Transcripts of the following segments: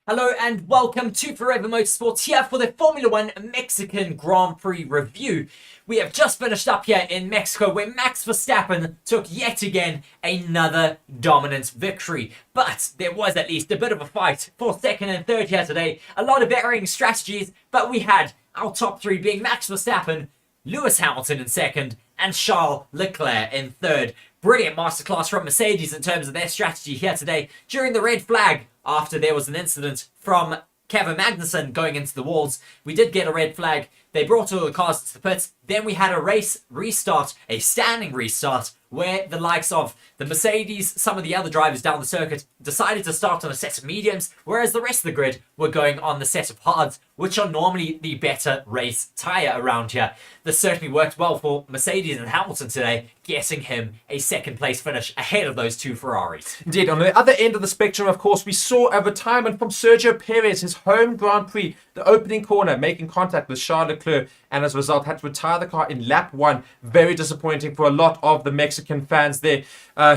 Hello and welcome to Forever Motorsports here for the Formula 1 Mexican Grand Prix review. We have just finished up here in Mexico where Max Verstappen took yet again another dominant victory. But there was at least a bit of a fight for second and third here today. A lot of varying strategies, but we had our top three being Max Verstappen, Lewis Hamilton in second, and Charles Leclerc in third. Brilliant masterclass from Mercedes in terms of their strategy here today during the red flag. After there was an incident from Kevin Magnussen going into the walls, we did get a red flag. They brought all the cars to the pits. Then we had a race restart, a standing restart, where the likes of the Mercedes, some of the other drivers down the circuit, decided to start on a set of mediums, whereas the rest of the grid were going on the set of hards, which are normally the better race tyre around here. This certainly worked well for Mercedes and Hamilton today, getting him a second place finish ahead of those two Ferraris. Indeed, on the other end of the spectrum, of course, we saw a retirement from Sergio Perez, his home Grand Prix, the opening corner, making contact with Charles Leclerc, and as a result had to retire the car in lap one. Very disappointing for a lot of the Mexican fans there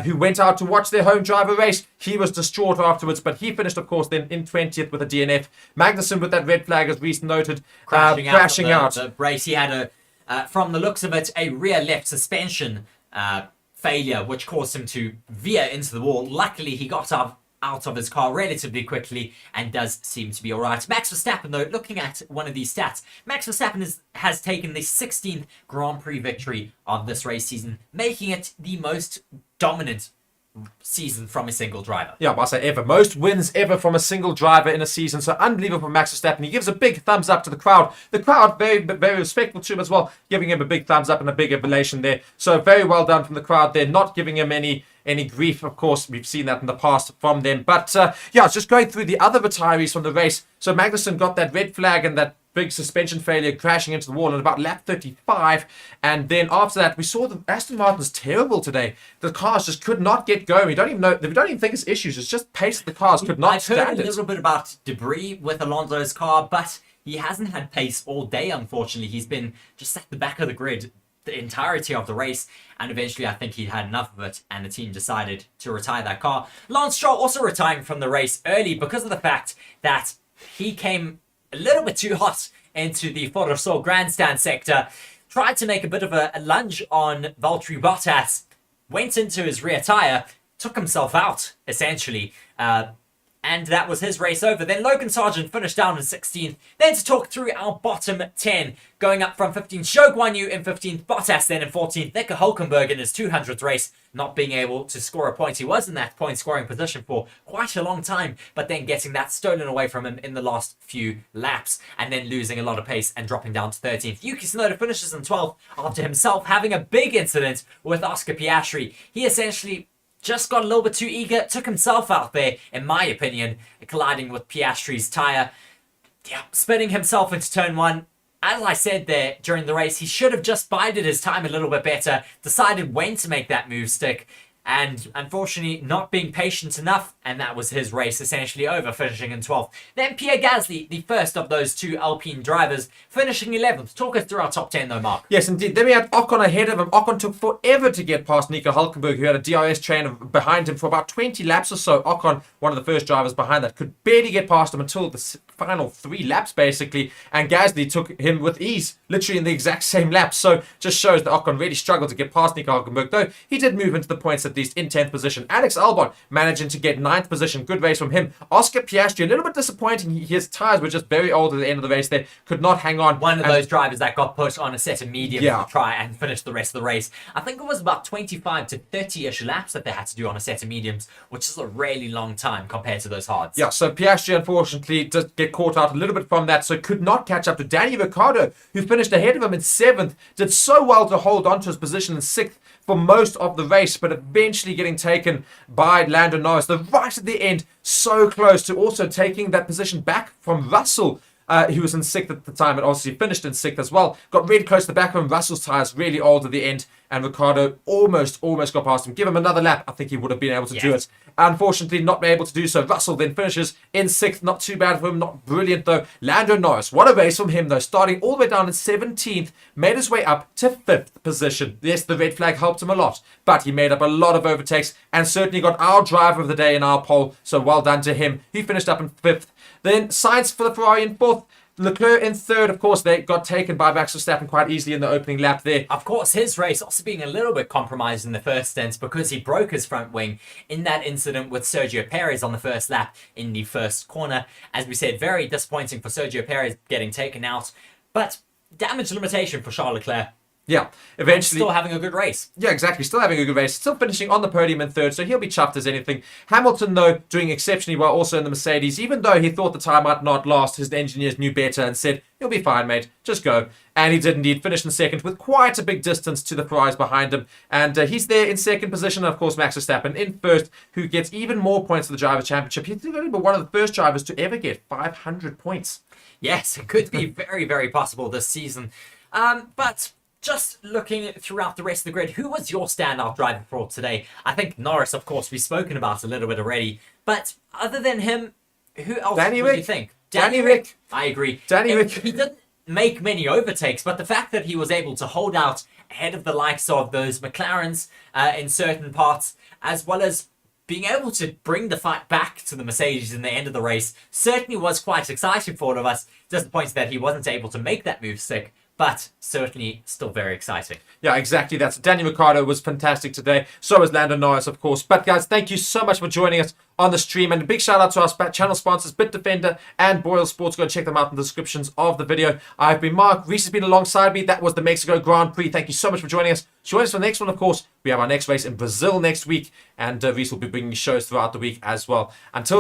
who went out to watch their home driver race. He was distraught afterwards, but he finished, of course, then in 20th with a DNF. Magnussen with that red flag, as Reece noted, crashing out. The race, he had from the looks of it, a rear left suspension failure, which caused him to veer into the wall. Luckily, he got out of his car relatively quickly and does seem to be all right. Max Verstappen, though, looking at one of these stats, Max Verstappen has taken the 16th Grand Prix victory of this race season, making it the most dominant season from a single driver. Yeah, I say ever. Most wins ever from a single driver in a season. So unbelievable for Max Verstappen. He gives a big thumbs up to the crowd. The crowd very, very respectful to him as well, giving him a big thumbs up and a big ovation there. So very well done from the crowd there, not giving him any grief. Of course, we've seen that in the past from them. But yeah, just going through the other retirees from the race. So Magnussen got that red flag and that big suspension failure, crashing into the wall at about lap 35. And then after that, we saw the Aston Martin's terrible today. The cars just could not get going. We don't even think it's issues. It's just pace of the cars could not stand it. I've heard a little bit about debris with Alonso's car, but he hasn't had pace all day, unfortunately. He's been just at the back of the grid the entirety of the race, and eventually I think he'd had enough of it, and the team decided to retire that car. Lance Stroll also retiring from the race early because of the fact that he came a little bit too hot into the Forever grandstand sector, tried to make a bit of a lunge on Valtteri Bottas, went into his rear tyre, took himself out, essentially, and that was his race over. Then Logan Sargent finished down in 16th. Then to talk through our bottom 10, going up from 15th, Zhou Guanyu in 15th, Bottas then in 14th, Nico Hülkenberg in his 200th race, not being able to score a point. He was in that point scoring position for quite a long time, but then getting that stolen away from him in the last few laps, and then losing a lot of pace and dropping down to 13th. Yuki Tsunoda finishes in 12th after himself having a big incident with Oscar Piastri. He essentially just got a little bit too eager, took himself out there, in my opinion, colliding with Piastri's tyre, spinning himself into turn one. As I said there during the race, he should have just bided his time a little bit better, decided when to make that move stick, and unfortunately not being patient enough, and that was his race essentially over, finishing in 12th. Then Pierre Gasly, the first of those two Alpine drivers, finishing 11th. Talk us through our top 10 though, Mark. Yes, indeed. Then we had Ocon ahead of him. Ocon took forever to get past Nico Hülkenberg, who had a DRS train behind him for about 20 laps or so. Ocon, one of the first drivers behind that, could barely get past him until the final 3 laps, basically. And Gasly took him with ease, literally in the exact same laps. So just shows that Ocon really struggled to get past Nico Hülkenberg, though he did move into the points at least in 10th position. Alex Albon managing to get 9th position. Good race from him. Oscar Piastri, a little bit disappointing. His tyres were just very old at the end of the race there. Could not hang on. One of those drivers that got put on a set of mediums to try and finish the rest of the race. I think it was about 25 to 30-ish laps that they had to do on a set of mediums, which is a really long time compared to those hards. Yeah, so Piastri, unfortunately, did get caught out a little bit from that, so could not catch up to Danny Ricciardo, who finished ahead of him in 7th. Did so well to hold on to his position in 6th for most of the race, but eventually getting taken by Lando Norris. The right at the end, so close to also taking that position back from Russell, who was in 6th at the time and obviously finished in 6th as well. Got really close to the back of him. Russell's tyres really old at the end, and Ricciardo almost got past him. Give him another lap, I think he would have been able to do it. Unfortunately, not able to do so. Russell then finishes in 6th. Not too bad for him. Not brilliant, though. Lando Norris, what a race from him, though. Starting all the way down in 17th, made his way up to 5th position. Yes, the red flag helped him a lot, but he made up a lot of overtakes and certainly got our driver of the day in our poll, so well done to him. He finished up in 5th. Then Sainz for the Ferrari in 4th. Leclerc in 3rd. Of course, they got taken by Max Verstappen quite easily in the opening lap there. Of course, his race also being a little bit compromised in the first stint because he broke his front wing in that incident with Sergio Perez on the first lap in the first corner. As we said, very disappointing for Sergio Perez getting taken out, but damage limitation for Charles Leclerc. Yeah, eventually. Still having a good race. Yeah, exactly. Still having a good race. Still finishing on the podium in 3rd, so he'll be chuffed as anything. Hamilton, though, doing exceptionally well also in the Mercedes. Even though he thought the time might not last, his engineers knew better and said, "You'll be fine, mate. Just go." And he did indeed finish in 2nd with quite a big distance to the Ferraris behind him. And he's there in 2nd position. And of course, Max Verstappen in 1st, who gets even more points for the Drivers' Championship. He's going to be one of the first drivers to ever get 500 points. Yes, it could be very, very possible this season. But just looking throughout the rest of the grid, who was your standout driver for today? I think Norris, of course, we've spoken about a little bit already. But other than him, who else do you think? Danny Rick. I agree. Danny Rick. He didn't make many overtakes, but the fact that he was able to hold out ahead of the likes of those McLarens in certain parts, as well as being able to bring the fight back to the Mercedes in the end of the race, certainly was quite exciting for all of us. Disappointed that he wasn't able to make that move stick, but certainly still very exciting. Yeah, exactly. That's Daniel Ricciardo was fantastic today. So was Lando Norris, of course. But guys, thank you so much for joining us on the stream. And a big shout out to our channel sponsors, BitDefender and BOYLESPORTS. Go and check them out in the descriptions of the video. I've been Mark. Reece has been alongside me. That was the Mexico Grand Prix. Thank you so much for joining us. Join us for the next one, of course. We have our next race in Brazil next week. And Reece will be bringing shows throughout the week as well. Until then.